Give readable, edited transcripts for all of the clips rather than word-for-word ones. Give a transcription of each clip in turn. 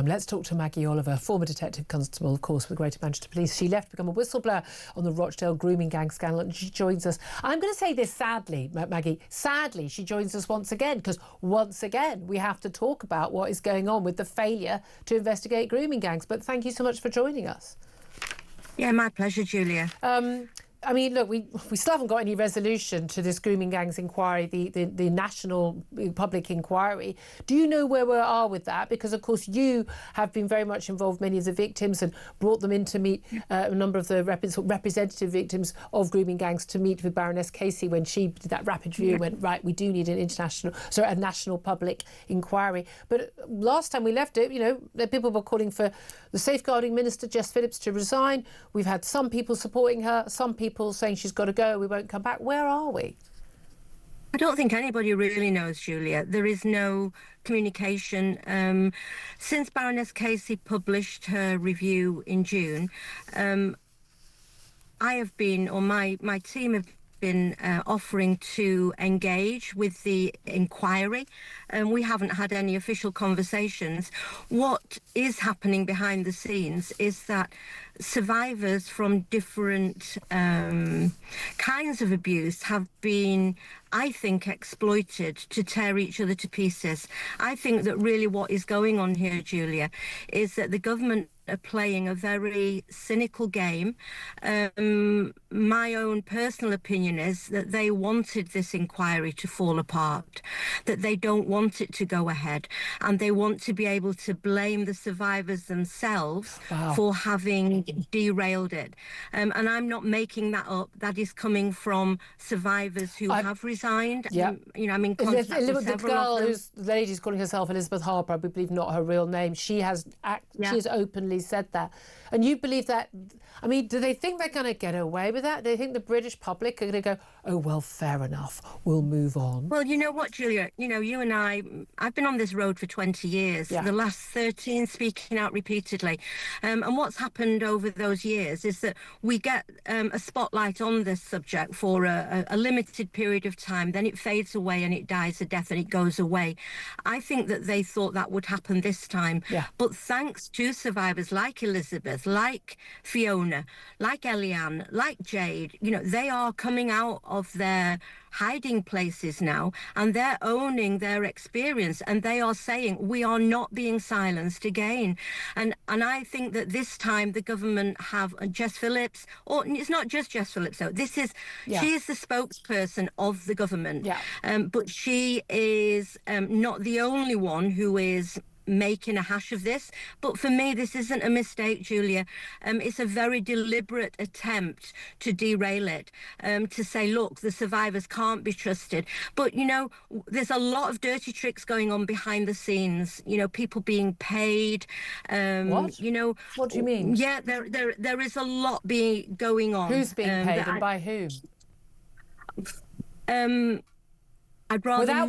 Let's talk to Maggie Oliver, former detective constable, of course, with Greater Manchester Police. She left to become a whistleblower on the Rochdale Grooming Gang scandal, and she joins us. I'm going to say this sadly, Maggie, sadly, she joins us once again, because once again, we have to talk about what is going on with the failure to investigate grooming gangs. But thank you so much for joining us. Yeah, my pleasure, Julia. I mean, look, we still haven't got any resolution to this grooming gangs inquiry, the national public inquiry. Do you know where we are with that? Because, of course, you have been very much involved, many of the victims, and brought them in to meet a number of the representative victims of grooming gangs to meet with Baroness Casey when she did that rapid review and went, right, we do need a national public inquiry. But last time we left it, you know, people were calling for the safeguarding minister, Jess Phillips, to resign. We've had some people supporting her, some people saying she's got to go, we won't come back. Where are we? I don't think anybody really knows, Julia. There is no communication. Since Baroness Casey published her review in June, I have been, or my team have been offering to engage with the inquiry, and we haven't had any official conversations. What is happening behind the scenes is that survivors from different kinds of abuse have been, I think, exploited to tear each other to pieces. I think that really what is going on here, Julia, is that the government are playing a very cynical game. My own personal opinion is that they wanted this inquiry to fall apart, that they don't want it to go ahead, and they want to be able to blame the survivors themselves for having derailed it. And I'm not making that up. That is coming from survivors who have resigned. Yeah. You know, I'm in contact with several of them. The lady's calling herself Elizabeth Harper, I believe not her real name. She has openly said that. And you believe that? I mean, do they think they're going to get away with that? Do they think the British public are going to go, oh, well, fair enough, we'll move on? Well, you know what, Julia? You know, you and I've been on this road for 20 years, the last 13 speaking out repeatedly. And what's happened over those years is that we get a spotlight on this subject for a limited period of time, then it fades away and it dies a death and it goes away. I think that they thought that would happen this time. Yeah. But thanks to survivors like Elizabeth, like Fiona, like Eliane, like Jade, you know, they are coming out of their hiding places now and they're owning their experience, and they are saying we are not being silenced again. And I think that this time the government have Jess Phillips, or it's not just Jess Phillips though, she is the spokesperson of the government, but she is not the only one who is making a hash of this. But for me, this isn't a mistake, Julia. It's a very deliberate attempt to derail it, to say, look, the survivors can't be trusted. But, you know, there's a lot of dirty tricks going on behind the scenes, you know, people being paid. What? You know, what do you mean? Yeah, there is a lot going on. Who's being paid and by whom? I'd rather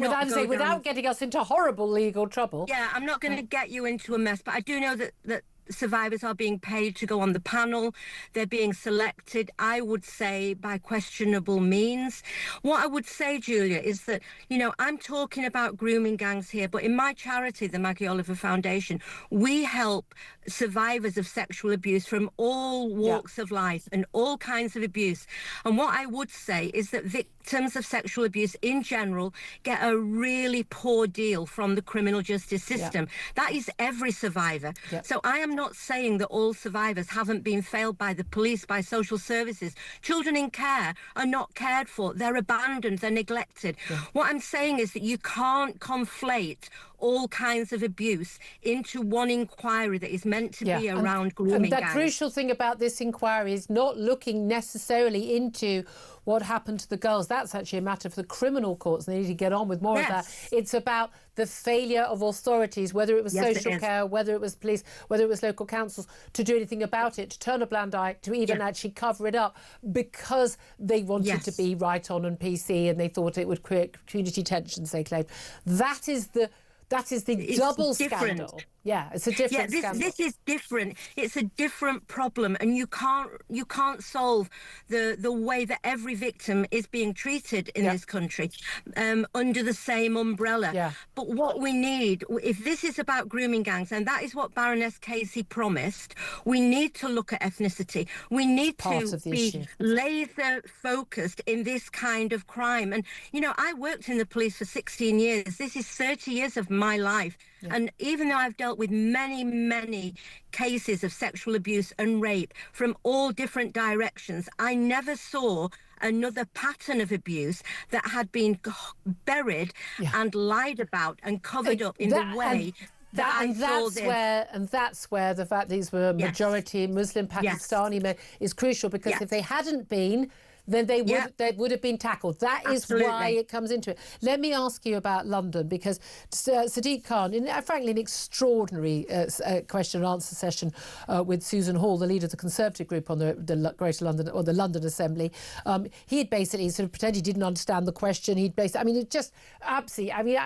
without getting us into horrible legal trouble. Yeah, I'm not going to get you into a mess, but I do know that survivors are being paid to go on the panel. They're being selected, I would say, by questionable means. What I would say, Julia, is that, you know, I'm talking about grooming gangs here, but in my charity, the Maggie Oliver Foundation, we help survivors of sexual abuse from all walks of life and all kinds of abuse. And what I would say is that victims of sexual abuse in general get a really poor deal from the criminal justice system. That is every survivor. So I am not saying that all survivors haven't been failed by the police, by social services. Children in care are not cared for. They're abandoned. They're neglected. What I'm saying is that you can't conflate all kinds of abuse into one inquiry that is meant to be around grooming gangs. The crucial thing about this inquiry is not looking necessarily into what happened to the girls. That's actually a matter for the criminal courts, and they need to get on with more of that. It's about the failure of authorities, whether it was social care, whether it was police, whether it was local councils, to do anything about it, to turn a blind eye, to even actually cover it up, because they wanted to be right on and PC, and they thought it would create community tensions, they claimed. That is the double scandal. Yeah, it's a different scandal. This is different. It's a different problem, and you can't solve the way that every victim is being treated in this country under the same umbrella. Yeah. But what we need, if this is about grooming gangs, and that is what Baroness Casey promised, we need to look at ethnicity. We need to be laser focused in this kind of crime. And, you know, I worked in the police for 16 years. This is 30 years of my life. Yeah. And even though I've dealt with many, many cases of sexual abuse and rape from all different directions, I never saw another pattern of abuse that had been buried and lied about and covered up in the way that's where the fact these were majority Muslim Pakistani men is crucial, because if they hadn't been, then they would have been tackled. That is why it comes into it. Let me ask you about London, because Sadiq Khan, frankly, an extraordinary question and answer session with Susan Hall, the leader of the Conservative group on the Greater London, or the London Assembly. He had basically sort of pretended he didn't understand the question. He'd basically, I mean, it just absolutely,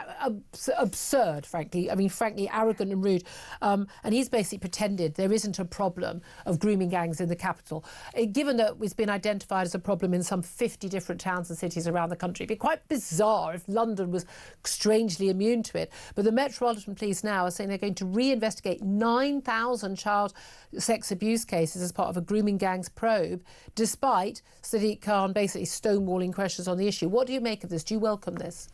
absurd, frankly. I mean, frankly, arrogant and rude. And he's basically pretended there isn't a problem of grooming gangs in the capital, given that it's been identified as a problem in some 50 different towns and cities around the country. It'd be quite bizarre if London was strangely immune to it. But the Metropolitan Police now are saying they're going to reinvestigate 9,000 child sex abuse cases as part of a grooming gangs probe, despite Sadiq Khan basically stonewalling questions on the issue. What do you make of this? Do you welcome this?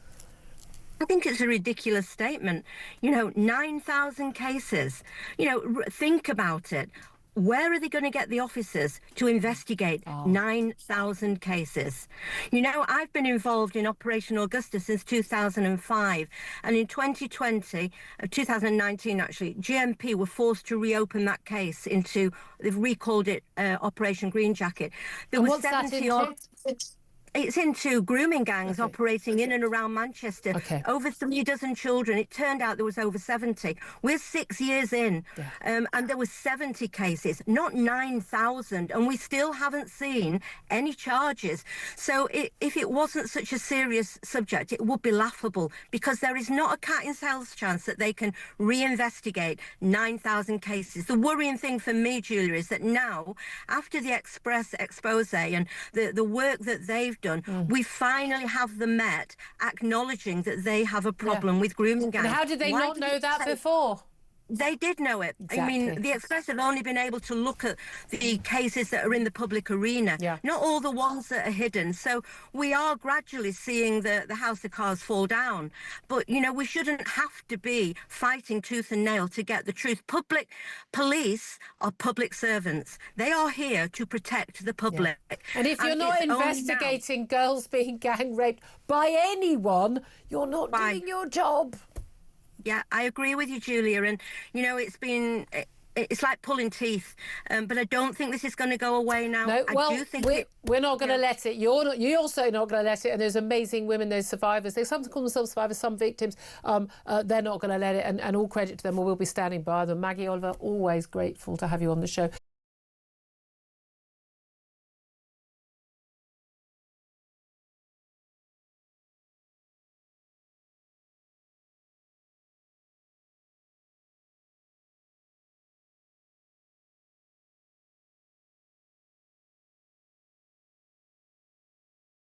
I think it's a ridiculous statement. You know, 9,000 cases. You know, think about it. Where are they going to get the officers to investigate 9,000 cases? You know, I've been involved in Operation Augusta since 2005. And in 2019 actually, GMP were forced to reopen that case they've recalled it Operation Green Jacket. There were 70 odd. It's into grooming gangs operating in and around Manchester. Over 3 dozen children. It turned out there was over 70. We're 6 years in, and there were 70 cases, not 9,000, and we still haven't seen any charges. So if it wasn't such a serious subject, it would be laughable, because there is not a cat in hell's chance that they can reinvestigate 9,000 cases. The worrying thing for me, Julia, is that now, after the Express expose and the work that they've done, we finally have the Met acknowledging that they have a problem with grooming gangs. And how did they not know that before? They did know it. Exactly. I mean, the Express have only been able to look at the cases that are in the public arena, not all the ones that are hidden. So we are gradually seeing the house of cards fall down. But, you know, we shouldn't have to be fighting tooth and nail to get the truth. Public police are public servants. They are here to protect the public. And if you're not investigating girls being gang raped by anyone, you're not doing your job. Yeah, I agree with you, Julia. And, you know, it's like pulling teeth. But I don't think this is going to go away now. No, well, we're not going to let it. You're also not going to let it. And there's amazing women, those survivors. They sometimes call themselves survivors, some victims. They're not going to let it. And all credit to them, or we'll be standing by them. Maggie Oliver, always grateful to have you on the show.